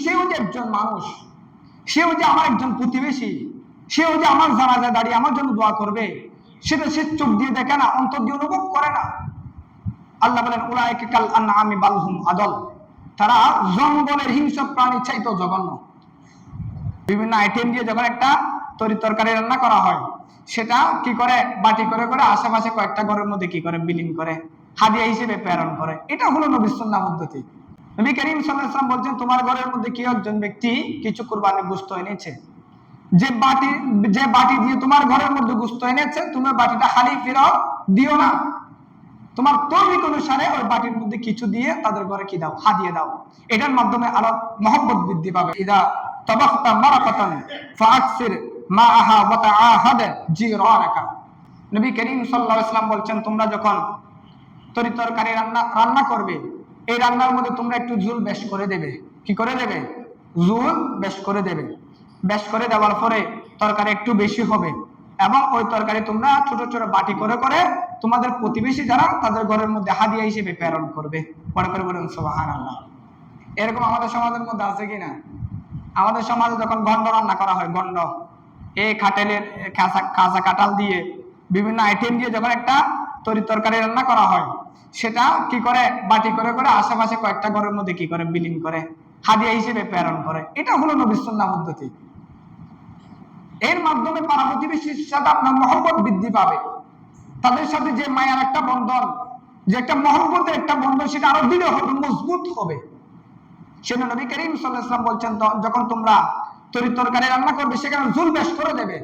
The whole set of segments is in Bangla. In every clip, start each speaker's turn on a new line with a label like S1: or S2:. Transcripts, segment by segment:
S1: সেও যে একজন মানুষ, সেও যে আমার একজন প্রতিবেশী, সেও যে আমার জানাজায় দাঁড়িয়ে আমার জন্য দোয়া করবে, সেটা সে চোখ দিয়ে দেখে না, অন্তর দিয়ে অনুভব করে না। আল্লাহ বলেন উলাইকা কাল আনআমি বাল হুম আদল, তারা জঙ্গলের হিংস্র প্রাণীর চাইতেও জঘন্য। বিভিন্ন আইটেম দিয়ে যখন একটা তরি তরকারি রান্না করা হয়, সেটা কি করে বাটি করে করে আশেপাশে কয়েকটা ঘরের মধ্যে কি করে বিলীন করে, হাদিয়া হিসেবে প্রেরণ করে। এটা হলো নবী সুন্নাহ পদ্ধতি। নবী করিম সাল্লাল্লাহু আলাইহি ওয়াসাল্লাম বলছেন, তোমার ঘরের মধ্যে কি একজন ব্যক্তি কিছু কুরবানির গোশত এনেছে, যে বাটি দিয়ে তোমার ঘরের মধ্যে গোশত এনেছে, তুমি বাটিটা খালি ফেরত দিও না, তোমার তৌফিক অনুসারে ওই বাটির মধ্যে কিছু দিয়ে তাদের ঘরে কি দাও, হাদিয়া দাও। এটার মাধ্যমে আরো মহব্বত বৃদ্ধি পাবে। ইদা তাবাখতা মারাকাতান ফাআকসির মাআহা ওয়া তাআহাদ জিরানাকা। নবী করিম সাল্লাল্লাহু আলাইহি ওয়াসাল্লাম বলছেন, তোমরা যখন তরি তরকারি রান্না করবে, এই রান্নার মধ্যে তোমরা একটু ঝোল বেশ করে দেবে। কি করে দেবে? ঝোল বেশ করে দেবে। বেশ করে দেওয়ার পরে তরকারি একটু বেশি হবে, এবং ওই তরকারি তোমরা ছোট ছোট বাটি করে করে তোমাদের প্রতিবেশী যারা তাদের ঘরের মধ্যে হাদিয়া হিসেবে প্রেরণ করবে। পরে করে বলুন সুবহানাল্লাহ। এরকম আমাদের সমাজের মধ্যে আছে কিনা? আমাদের সমাজে যখন গন্ড রান্না করা হয়, গন্ড, এই কাঁঠালের কাঁচা কাঁঠাল দিয়ে বিভিন্ন আইটেম দিয়ে যখন একটা তরি তরকারি রান্না করা হয়, সেটা কি করে বাটি করে করে আশেপাশে কয়েকটা ঘরের মধ্যে কি করে বিলীন করে, হাদিয়া হিসেবে প্রেরণ করে। এটা হলো নবীর সুন্নাহ পদ্ধতি। এর মাধ্যমে পাড়া প্রতিবেশীর সাথে আপনার মহব্বত বৃদ্ধি পাবে, তাদের সাথে যে মায়ার একটা বন্ধন, যে একটা মহব্বতের একটা বন্ধন, সেটা আরো দৃঢ় হবে, মজবুত হবে। সেটা নবী করিম সাল্লাল্লাহু আলাইহি ওয়াসাল্লাম বলছেন, যখন তোমরা তরি তরকারি রান্না করবে, সেখানে ঝোল বেশ করে দেবে,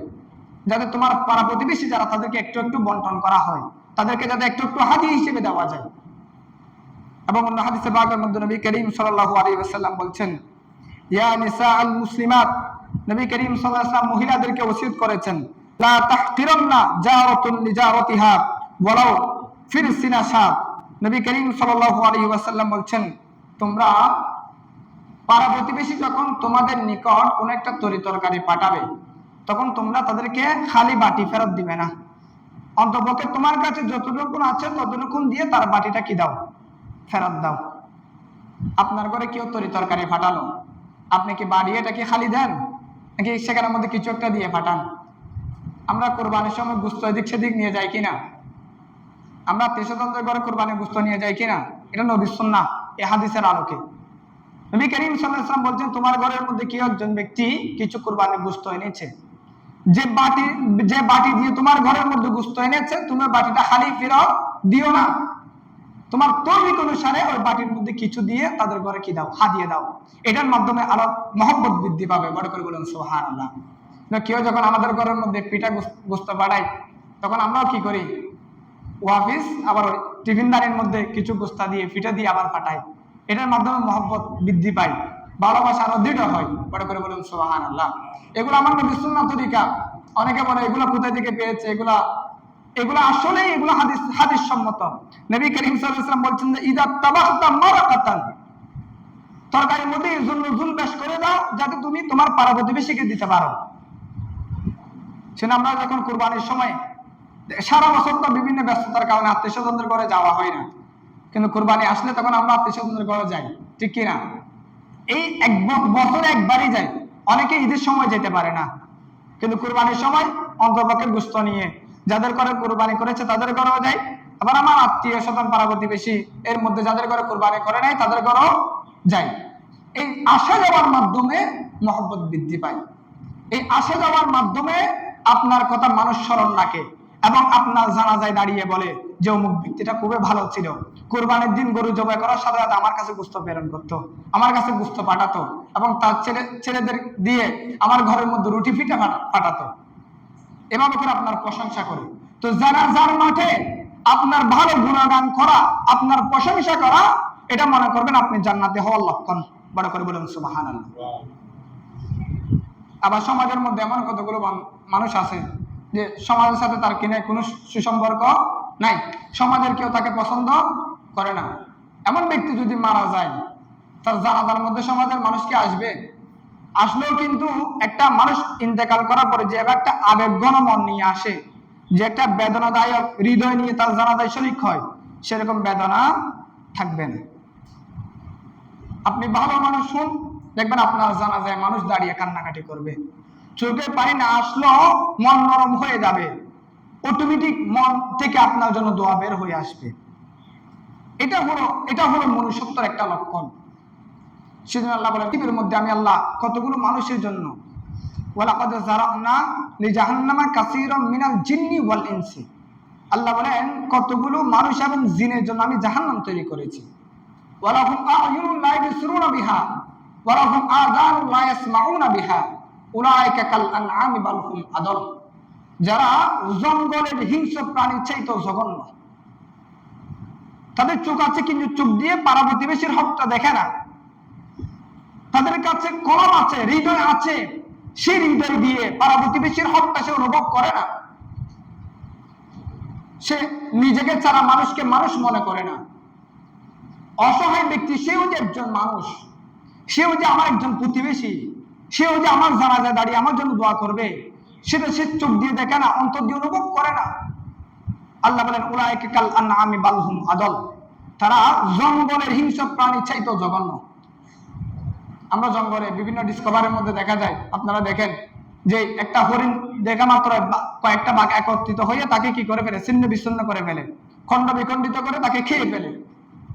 S1: যাতে তোমার পাড়া প্রতিবেশী যারা তাদেরকে একটু একটু বন্টন করা হয়, তাদেরকে যাতে একটু একটু হাদিয়া হিসেবে দেওয়া যায়। এবং অন্য হাদিসে পাকের মধ্যে নবী করিম সাল্লাল্লাহু আলাইহি ওয়াসাল্লাম বলছেন, ইয়া নিসাআল মুসলিমাত, নবী করিম সাল্লাল্লাহু আলাইহি ওয়াসাল্লাম মহিলাদেরকে ওসিয়ত করেছেন, লা তাহকিরান্না জারাতুন লিজারাতিহা ওয়ালাউ ফিরসিনা শাহ। নবী করিম সাল্লাল্লাহু আলাইহি ওয়াসাল্লাম বলছেন, তোমরা পাড়া প্রতিবেশী যখন তোমাদের নিকট কোন একটা তরি তরকারি পাঠাবে, তখন তোমরা তাদেরকে খালি বাটি ফেরত দিবে না, অন্তপক্ষে তোমার কাছে যতটুকু আছে ততটুকু দিয়ে তার বাটিটা কি দাও, ফেরত দাও। আপনার ঘরে কেউ তরি তরকারি পাঠালো, আপনি কি বাড়ি এটা কি খালি দেন, নাকি সেখানের মধ্যে কিছু একটা দিয়ে পাঠান? আমরা কোরবানির সময় গোশত এদিক সেদিক নিয়ে যাই কিনা? আমরা আত্মীয়স্বজনদের ঘরে কোরবানির গোশত নিয়ে যাই কিনা? এটা নবীর সুন্নাহ, এই হাদিসের আলোকে। নবী করিম সাল্লাল্লাহু আলাইহি ওয়াসাল্লাম বলছেন, তোমার ঘরের মধ্যে কেউ একজন ব্যক্তি কিছু কোরবানির গোশত এনেছে, যে বাটি দিয়ে তোমার ঘরের মধ্যে গোশত এনেছে, তুমি বাটিটা খালি ফেরত দিও না, তোমার তৌফিক অনুসারে ওই বাটির মধ্যে কিছু দিয়ে তাদের ঘরে কি দাও, হাদিয়া দাও। এটার মাধ্যমে আরো মহব্বত বৃদ্ধি পাবে। বড় করে বলুন সুবহানাল্লাহ। কেউ যখন আমাদের ঘরের মধ্যে পিঠা গোশত পাঠায়, তখন আমরাও কি করি, ওয়াফিস আবার ওই টিফিনদারির মধ্যে কিছু গোশত দিয়ে পিঠা দিয়ে আবার পাঠাই। এটার মাধ্যমে মহব্বত বৃদ্ধি পায়, ভালোবাসা আরো দৃঢ় হয়। বড় করে বলুন সুবহানাল্লাহ। এগুলো আমার নবীর সুন্নাহ তরিকা। অনেকে বলে এগুলো কোথা থেকে পেয়েছে, এগুলো আসলে এগুলো হাদিস সম্মত। নবী করিম সাল্লাল্লাহু আলাইহি ওয়াসাল্লাম বলছেন যে ইদা তাবাখতা মারাকাতান, তরকারির মধ্যে ঝুল বেশ করে দাও, যাতে তুমি তোমার পাড়া প্রতিবেশীকে দিতে পারো। সেটা আমরা যখন কুরবানির সময়, সারা বছর তো বিভিন্ন ব্যস্ততার কারণে আত্মীয়স্বজনদের ঘরে যাওয়া হয় না, কিন্তু কুরবানি আসলে তখন আমরা আত্মীয়স্বজনদের ঘরে যাই, ঠিক কিনা? এই বছরে একবারই যাই। অনেকে ঈদের সময় যেতে পারে না, কিন্তু কুরবানির সময় অন্তপক্ষে গোশত নিয়ে যাদের ঘরে কুরবানি করেছে তাদের ঘরেও যাই, আবার আমার আত্মীয় স্বজন পাড়া প্রতিবেশী এর মধ্যে যাদের ঘরে কুরবানি করে নাই তাদের ঘরেও যাই। এই আসা যাওয়ার মাধ্যমে মহব্বত বৃদ্ধি পায়। এই আসা যাওয়ার মাধ্যমে আপনার কথা মানুষ স্মরণ রাখে, এবং আপনার জানাজায় দাঁড়িয়ে বলে যে অমুক ব্যক্তিটা খুবই ভালো ছিল, কুরবানির দিন গরু জবাই করার সাথে সাথে আমার কাছে গোশত প্রেরণ করতো, আমার কাছে গোশত পাঠাতো, এবং তার ছেলেদের দিয়ে আমার ঘরের মধ্যে রুটি পিঠা পাঠাতো। এভাবে করে আপনার প্রশংসা করে। তো জানাজার মাঠে আপনার ভালো গুণগান করা, আপনার প্রশংসা করা, এটা মনে করবেন আপনি জান্নাতে হওয়ার লক্ষণ। বড় করে বলুন সুবহানাল্লাহ। আবার সমাজের মধ্যে এমন কতগুলো মানুষ আছে যে সমাজের সাথে তার কিনে কোনো সুসম্পর্ক নাই, সমাজের কেউ তাকে পছন্দ করে না। এমন ব্যক্তি যদি মারা যায়, তার জানাজার মধ্যে সমাজের মানুষ কি আসবে? আসলেও কিন্তু একটা মানুষ ইন্তেকাল করার পরে যে একটা আবেগঘন মন নিয়ে আসে, যে একটা বেদনাদায়ক হৃদয় নিয়ে তার জানাজায় শরীক হয়, সেরকম বেদনা থাকবে না। আপনি ভালো মানুষ হন, দেখবেন আপনার জানাজায় মানুষ দাঁড়িয়ে কান্নাকাটি করবে, চোখে পানি না আসলেও মন নরম হয়ে যাবে, অটোমেটিক মন থেকে আপনার জন্য দোয়া বের হয়ে আসবে। এটা হলো মনুষ্যত্বের একটা লক্ষণ। সেজন্য আল্লাহ বলেন পৃথিবীর মধ্যে আমি আল্লাহ কতগুলো মানুষের জন্য ওয়ালাকাদ যারানা লিজাহান্নামা কাসীরাম মিনাল জিন্নি ওয়াল ইনসি, আল্লাহ বলেন কতগুলো মানুষ এবং জিনের জন্য আমি জাহান্নাম তৈরি করেছি। ওয়ালাহুম আ'য়ুনুন লা ইবসিরুনা বিহা ওয়ালাহুম আযানুন লা ইয়াসমাউনা বিহা উলাইকা কাল আনআমি বাল হুম আদল, যারা জঙ্গলের হিংস্র প্রাণীর চাইতেও জঘন্য। তাদের চোখ আছে কিন্তু চোখ দিয়ে পাড়া প্রতিবেশীর হকটা দেখে না, তাদের কাছে কলম আছে, হৃদয় আছে, সেই হৃদয় দিয়ে পাড়া প্রতিবেশীর হকটা সে অনুভব করে না। সে নিজেকে ছাড়া মানুষকে মানুষ মনে করে না। অসহায় ব্যক্তি সেও যে একজন মানুষ, সেও যে আমার একজন প্রতিবেশী, সেও যে আমার জানাজায় দাঁড়িয়ে আমার জন্য দোয়া করবে, সেটা সে চোখ দিয়ে দেখে না, অন্তর দিয়ে অনুভব করে না। আল্লাহ বলেন উলাইকা কাল আনআমি বাল হুম আদল, তারা জঙ্গলের হিংস্র প্রাণীর চাইতেও জঘন্য। আমরা জঙ্গলে বিভিন্ন ডিসকভারের মধ্যে দেখা যায়, আপনারা দেখেন যে একটা হরিণ দেখা মাত্র কয়েকটা বাঘ একত্রিত হয়ে তাকে কি করে ফেলে, ছিন্ন বিচ্ছিন্ন করে ফেলে, খণ্ড বিখণ্ডিত করে তাকে খেয়ে ফেলে।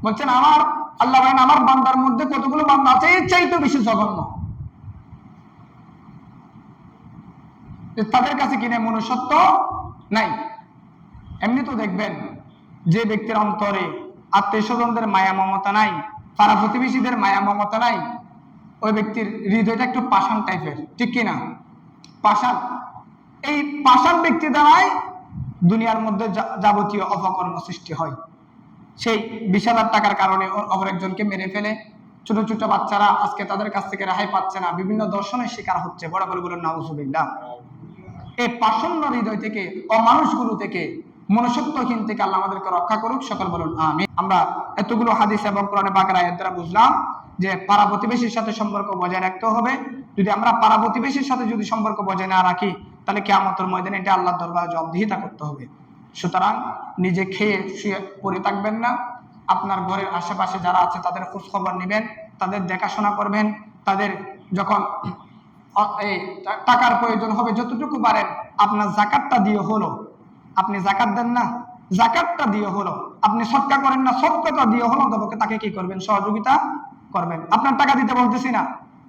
S1: বলছেন আমার আল্লাহ বলেন আমার বান্দার মধ্যে কতগুলো বান্দা আছে এর চাইতেও বেশি জঘন্য। তাদের কাছে কিনে মনুষ্যত্ব নাই। এমনি তো দেখবেন যে ব্যক্তির অন্তরে আত্মীয় স্বজনদের মায়া মমতা নাই, পাড়া প্রতিবেশীদের মায়া মমতা নাই, ওই ব্যক্তির হৃদয়টা একটু পাষাণ টাইপের, ঠিক কিনা? পাষাণ। এই পাষাণ ব্যক্তি দ্বারাই দুনিয়ার মধ্যে যাবতীয় অপকর্ম সৃষ্টি হয়। সেই 20,000 টাকার কারণে অপর একজনকে মেরে ফেলে, ছোট ছোট বাচ্চারা আজকে তাদের কাছ থেকে রেহাই পাচ্ছে না, বিভিন্ন দর্শনের শিকার হচ্ছে। বড় করে বলুন নাউজুবিল্লাহ। এই পাষণ্য হৃদয় থেকে, অমানুষগুলো থেকে, মনুষ্যত্বহীন থেকে আল্লাহ আমাদেরকে রক্ষা করুক, সকল বলুন আমিন। আমরা এতগুলো হাদিস এবং কোরআনে পাকের আয়াত দ্বারা বুঝলাম যে পাড়া প্রতিবেশীর সাথে সম্পর্ক বজায় রাখতে হবে। যদি আমরা পাড়া প্রতিবেশীর সাথে যদি সম্পর্ক বজায় না রাখি, তাহলে কিয়ামতের ময়দানে এটা আল্লাহর দরবারে জবাবদিহিতা করতে হবে। সুতরাং নিজে খেয়ে শুয়ে পড়ে থাকবেন না, আপনার ঘরের আশেপাশে যারা আছে তাদের খোঁজ খবর নেবেন, তাদের দেখাশোনা করবেন, তাদের যখন এই টাকার প্রয়োজন হবে যতটুকু পারেন আপনার যাকাতটা দিয়ে হলো, আপনি যাকাত দেন না, যাকাতটা দিয়ে হলো, আপনি সদকা করেন না, সদকাটা দিয়ে হলো তবে তাকে কি করবেন, সহযোগিতা করবেন। আপনার টাকা দিতে বলতেছি না,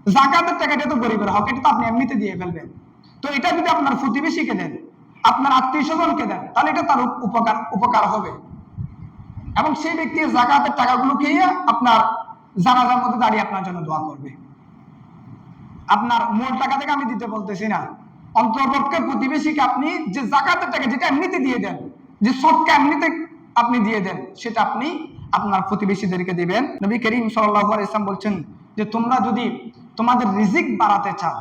S1: যাকাতের টাকাটা তো গরিবের হক, এটা তো আপনি এমনিতে দিয়ে ফেলবেন। তো এটা যদি আপনার প্রতিবেশীকে দেন, আপনার আত্মীয় স্বজনকে দেন, তাহলে এটা তার উপকার হবে। এবং সেই ব্যক্তি যাকাতের টাকাগুলো খেয়ে আপনার জানাজার মধ্যে দাঁড়িয়ে আপনার জন্য দোয়া করবে। আপনার মূল টাকা থেকে আমি দিতে বলতেছি না, অন্তর্পক্ষে প্রতিবেশীকে আপনি যে যাকাতের টাকা যেটা এমনিতে দিয়ে দেন, যে সদকা এমনিতে আপনি দিয়ে দেন, সেটা আপনি আপনার প্রতিবেশীদেরকে দিবেন। নবী করিম সাল্লাল্লাহু আলাইহি ওয়াসাল্লাম বলছেন যে তোমরা যদি তোমাদের রিজিক বাড়াতে চাও,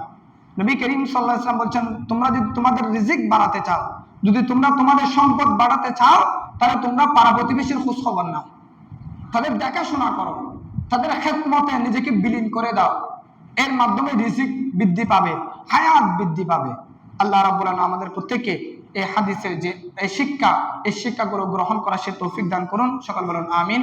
S1: নবী করিম সাল্লাল্লাহু আলাইহি ওয়াসাল্লাম বলছেন তোমরা যদি তোমাদের রিজিক বাড়াতে চাও, যদি তোমরা তোমাদের সম্পদ বাড়াতে চাও, তাহলে তোমরা পাড়া প্রতিবেশীর খোঁজ খবর নাও, তাদের দেখাশোনা করো, তাদের খেদমতে নিজেকে বিলীন করে দাও। এর মাধ্যমে রিজিক বৃদ্ধি পাবে, হায়াত বৃদ্ধি পাবে। আল্লাহ রাব্বুল আলামিন আমাদের প্রত্যেককে এই হাদিসের যে এই শিক্ষাগুলো গ্রহণ করা সে তৌফিক দান করুন, সকল বলুন আমিন।